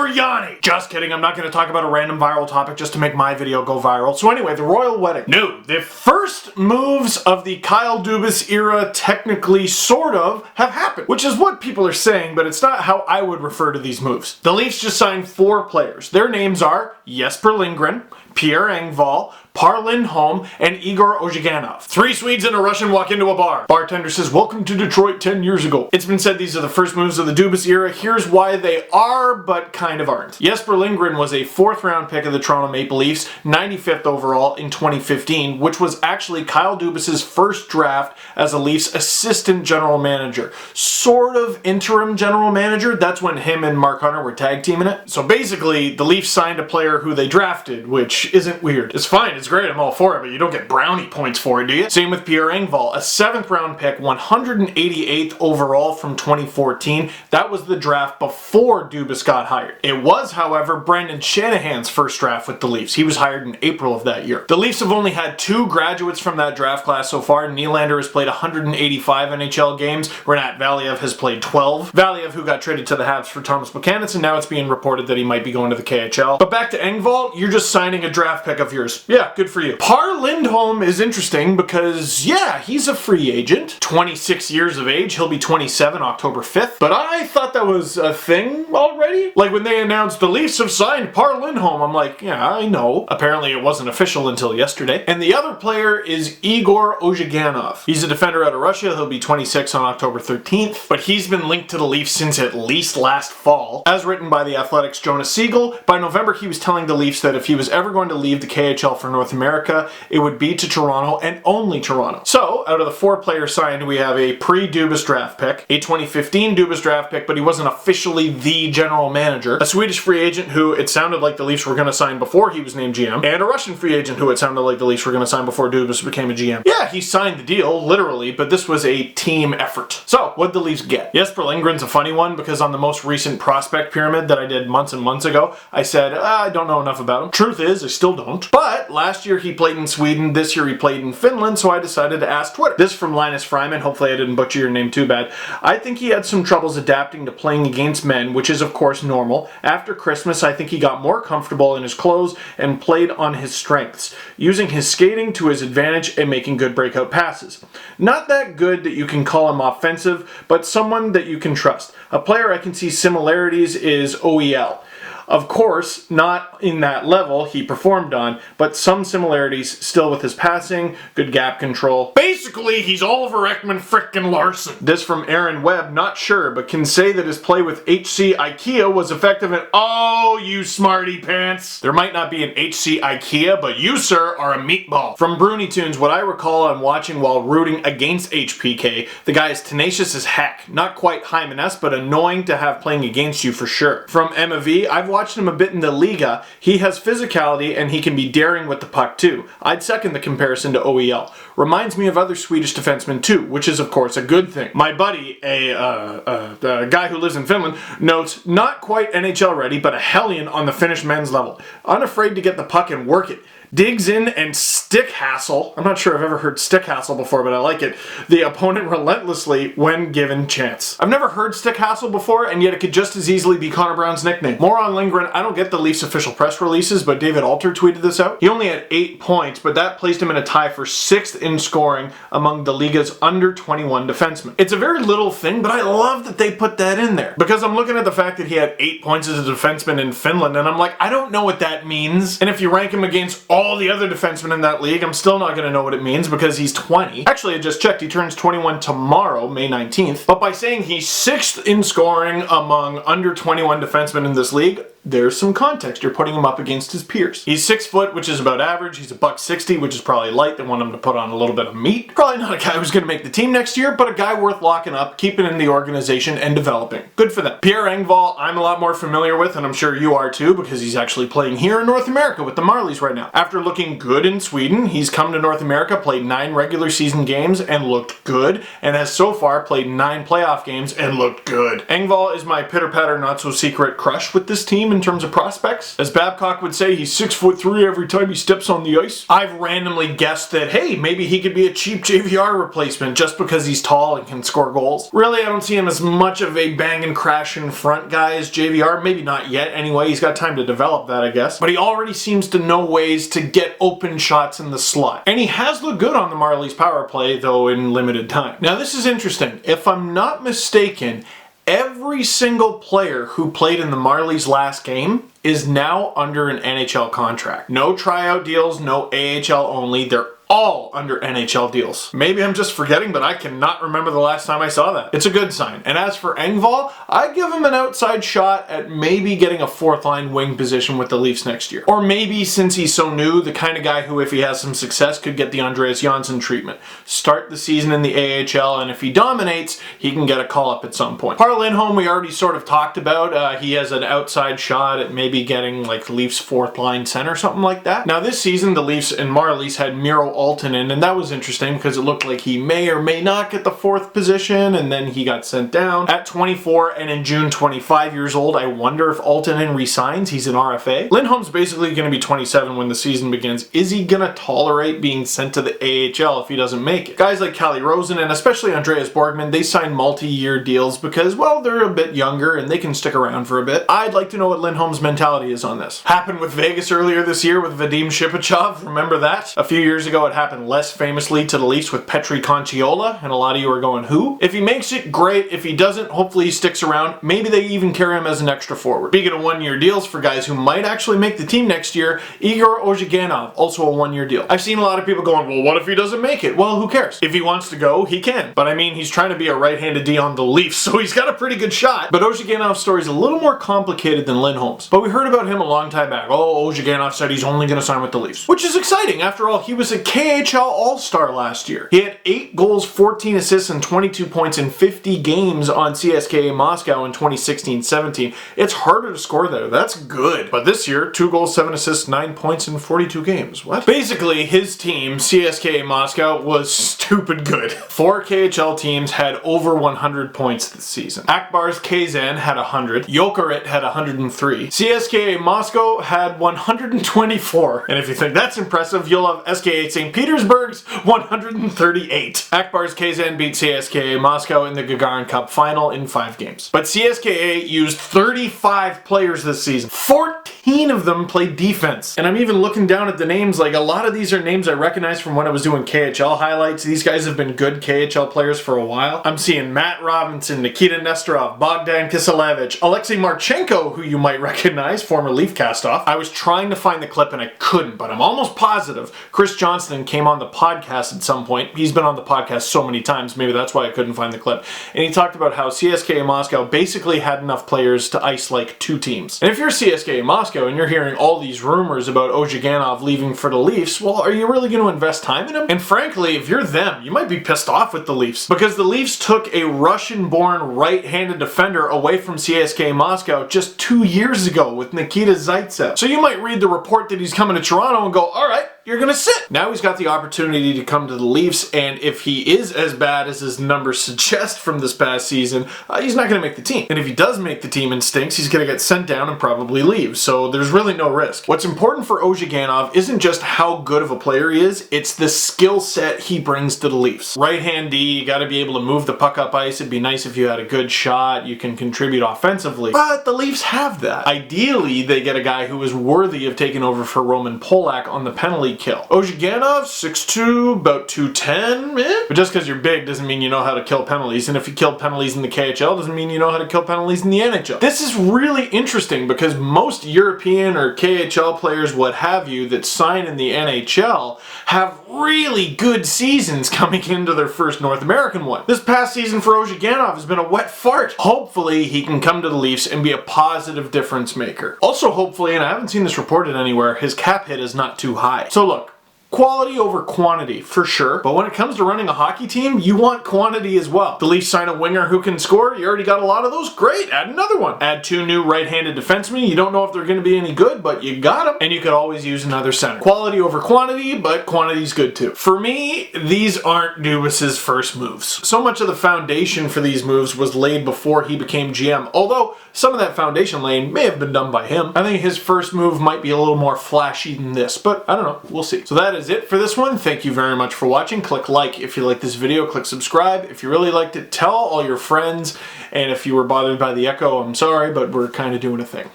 for Yanni. Just kidding, I'm not going to talk about a random viral topic just to make my video go viral. So anyway, the royal wedding. No, the first moves of the Kyle Dubas era technically sort of have happened, which is what people are saying, but it's not how I would refer to these moves. The Leafs just signed 4 players. Their names are Jesper Lindgren, Pierre Engvall, Lindholm, and Igor Ozhiganov. 3 Swedes and a Russian walk into a bar. Bartender says, "Welcome to Detroit 10 years ago." It's been said these are the first moves of the Dubas era. Here's why they are, but kind of aren't. Jesper Lindgren was a 4th round pick of the Toronto Maple Leafs, 95th overall in 2015, which was actually Kyle Dubas' first draft as a Leafs assistant general manager. Sort of interim general manager. That's when him and Mark Hunter were tag teaming it. So basically, the Leafs signed a player who they drafted, which isn't weird. It's fine, it's great, I'm all for it, but you don't get brownie points for it, do you? Same with Pierre Engvall, a 7th round pick, 188th overall from 2014. That was the draft before Dubas got hired. It was, however, Brendan Shanahan's first draft with the Leafs. He was hired in April of that year. The Leafs have only had 2 graduates from that draft class so far. Nylander has played 185 NHL games. Renat Valiev has played 12. Valiev, who got traded to the Habs for Thomas Buchanan, and now it's being reported that he might be going to the KHL. But back to Engvall, you're just signing a draft pick of yours. Yeah, good for you. Lindholm is interesting because, yeah, he's a free agent. 26 years of age. He'll be 27 October 5th. But I thought that was a thing already. Like when they announced the Leafs have signed Lindholm, I'm like, yeah, I know. Apparently it wasn't official until yesterday. And the other player is Igor Ozhiganov. He's a defender out of Russia. He'll be 26 on October 13th. But he's been linked to the Leafs since at least last fall. As written by the Athletic's Jonas Siegel, by November he was telling the Leafs that if he was ever going to leave the KHL for North America, it would be to Toronto and only Toronto. So, out of the 4 players signed, we have a pre-Dubas draft pick, a 2015 Dubas draft pick, but he wasn't officially the general manager, a Swedish free agent who it sounded like the Leafs were going to sign before he was named GM, and a Russian free agent who it sounded like the Leafs were going to sign before Dubas became a GM. Yeah, he signed the deal, literally, but this was a team effort. So, what'd the Leafs get? Jesper Lindgren's a funny one because on the most recent prospect pyramid that I did months and months ago, I said, I don't know enough about him. Truth is, I still don't. But last year he played in Sweden, this year he played in Finland, so I decided to ask Twitter. This from Linus Fryman, hopefully I didn't butcher your name too bad. I think he had some troubles adapting to playing against men, which is of course normal. After Christmas, I think he got more comfortable in his clothes and played on his strengths, using his skating to his advantage and making good breakout passes. Not that good that you can call him offensive, but someone that you can trust. A player I can see similarities is OEL. Of course, not in that level he performed on, but some similarities still with his passing, good gap control. Basically, he's Oliver Ekman frickin' Larson. This from Aaron Webb, not sure, but can say that his play with HC IKEA was effective and oh, you smarty pants. There might not be an HC IKEA, but you, sir, are a meatball. From Bruni Tunes, what I recall on watching while rooting against HPK, the guy is tenacious as heck. Not quite Hyman-esque, but annoying to have playing against you for sure. From Emma V, I've watched him a bit in the Liga. He has physicality and he can be daring with the puck too. I'd second the comparison to OEL. Reminds me of other Swedish defensemen too, which is of course a good thing. My buddy, a guy who lives in Finland, notes not quite NHL ready, but a hellion on the Finnish men's level. Unafraid to get the puck and work it. Digs in and stick hassle. I'm not sure I've ever heard stick hassle before, but I like it. The opponent relentlessly when given chance. I've never heard stick hassle before, and yet it could just as easily be Connor Brown's nickname. More on Lindgren. I don't get the Leafs official press releases, but David Alter tweeted this out. He only had 8 points, but that placed him in a tie for 6th in scoring among the Liga's under 21 defensemen. It's a very little thing, but I love that they put that in there. Because I'm looking at the fact that he had 8 points as a defenseman in Finland, and I'm like, I don't know what that means. And if you rank him against all the other defensemen in that league, I'm still not going to know what it means because he's 20. Actually, I just checked. He turns 21 tomorrow, May 19th. But by saying he's 6th in scoring among under 21 defensemen in this league, there's some context. You're putting him up against his peers. He's 6 foot, which is about average. He's $160, which is probably light. They want him to put on a little bit of meat. Probably not a guy who's going to make the team next year, but a guy worth locking up, keeping in the organization, and developing. Good for them. Pierre Engvall, I'm a lot more familiar with, and I'm sure you are too, because he's actually playing here in North America with the Marlies right now. After After looking good in Sweden, he's come to North America, played 9 regular season games and looked good, and has so far played 9 playoff games and looked good. Engvall is my pitter-patter not-so-secret crush with this team in terms of prospects. As Babcock would say, he's 6'3" every time he steps on the ice. I've randomly guessed that, hey, maybe he could be a cheap JVR replacement just because he's tall and can score goals. Really, I don't see him as much of a bang and crash in front guy as JVR. Maybe not yet anyway. He's got time to develop that, I guess. But he already seems to know ways to get open shots in the slot. And he has looked good on the Marlies power play, though in limited time. Now this is interesting. If I'm not mistaken, every single player who played in the Marlies last game is now under an NHL contract. No tryout deals, no AHL only. They're all under NHL deals. Maybe I'm just forgetting, but I cannot remember the last time I saw that. It's a good sign. And as for Engvall, I'd give him an outside shot at maybe getting a 4th line wing position with the Leafs next year. Or maybe, since he's so new, the kind of guy who, if he has some success, could get the Andreas Janssen treatment. Start the season in the AHL, and if he dominates, he can get a call-up at some point. Kyle Lindholm, we already sort of talked about. He has an outside shot at maybe getting like Leafs 4th line center, something like that. Now this season, the Leafs and Marlies had Miro Aaltonen, and that was interesting because it looked like he may or may not get the 4th position, and then he got sent down. At 24 and in June 25 years old, I wonder if Aaltonen resigns. He's an RFA. Lindholm's basically going to be 27 when the season begins. Is he going to tolerate being sent to the AHL if he doesn't make it? Guys like Calle Rosen and especially Andreas Borgman, they sign multi-year deals because, well, they're a bit younger and they can stick around for a bit. I'd like to know what Lindholm's mentality is on this. Happened with Vegas earlier this year with Vadim Shipachyov. Remember that? A few years ago, it happened less famously to the Leafs with Petri Conciola, and a lot of you are going, who? If he makes it, great. If he doesn't, hopefully he sticks around. Maybe they even carry him as an extra forward. Speaking of 1-year deals for guys who might actually make the team next year, Igor Ozhiganov, also a 1-year deal. I've seen a lot of people going, well, what if he doesn't make it? Well, who cares? If he wants to go, he can. But I mean, he's trying to be a right-handed D on the Leafs, so he's got a pretty good shot. But Ozhiganov's story is a little more complicated than Lindholm's. But we heard about him a long time back. Oh, Ozhiganov said he's only going to sign with the Leafs, which is exciting. After all, he was a KHL All-Star last year. He had 8 goals, 14 assists, and 22 points in 50 games on CSKA Moscow in 2016-17. It's harder to score there. That's good. But this year, 2 goals, 7 assists, 9 points in 42 games. What? Basically, his team, CSKA Moscow, was stupid good. 4 KHL teams had over 100 points this season. Akbar's Kazan had 100. Jokerit had 103. CSKA Moscow had 124. And if you think that's impressive, you'll have SKA St. Petersburg's 138. Akbar's Kazan beat CSKA Moscow in the Gagarin Cup final in 5 games. But CSKA used 35 players this season. 14 of them played defense. And I'm even looking down at the names, like a lot of these are names I recognize from when I was doing KHL highlights. These guys have been good KHL players for a while. I'm seeing Matt Robinson, Nikita Nestorov, Bogdan Kiselevich, Alexei Marchenko, who you might recognize, former Leaf castoff. I was trying to find the clip and I couldn't, but I'm almost positive Chris Johnston came on the podcast at some point. He's been on the podcast so many times, maybe that's why I couldn't find the clip. And he talked about how CSKA Moscow basically had enough players to ice like 2 teams. And if you're CSKA Moscow and you're hearing all these rumors about Ozhiganov leaving for the Leafs, well, are you really going to invest time in him? And frankly, if you're them, you might be pissed off with the Leafs because the Leafs took a Russian-born right-handed defender away from CSKA Moscow just 2 years ago with Nikita Zaitsev. So you might read the report that he's coming to Toronto and go, all right, you're gonna sit. Now he's got the opportunity to come to the Leafs, and if he is as bad as his numbers suggest from this past season, he's not gonna make the team. And if he does make the team and stinks, he's gonna get sent down and probably leave. So there's really no risk. What's important for Ozhiganov isn't just how good of a player he is, it's the skill set he brings to the Leafs. Right-hand D, you gotta be able to move the puck up ice. It'd be nice if you had a good shot. You can contribute offensively. But the Leafs have that. Ideally, they get a guy who is worthy of taking over for Roman Polak on the penalty kill. Ozhiganov, 6'2", about 210, But just because you're big doesn't mean you know how to kill penalties, and if you kill penalties in the KHL doesn't mean you know how to kill penalties in the NHL. This is really interesting because most European or KHL players, what have you, that sign in the NHL have really good seasons coming into their first North American one. This past season for Ozhiganov has been a wet fart. Hopefully he can come to the Leafs and be a positive difference maker. Also hopefully, and I haven't seen this reported anywhere, his cap hit is not too high. So look, Quality over quantity, for sure. But when it comes to running a hockey team, you want quantity as well. The Leafs sign a winger who can score. You already got a lot of those. Great, add another one. Add 2 new right-handed defensemen. You don't know if they're going to be any good, but you got them. And you could always use another center. Quality over quantity, but quantity's good too. For me, these aren't Dubas's first moves. So much of the foundation for these moves was laid before he became GM, although some of that foundation laying may have been done by him. I think his first move might be a little more flashy than this, but I don't know. We'll see. So that is it for this one. Thank you very much for watching. Click like if you like this video. Click subscribe. If you really liked it, tell all your friends. And if you were bothered by the echo, I'm sorry, but we're kind of doing a thing.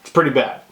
It's pretty bad.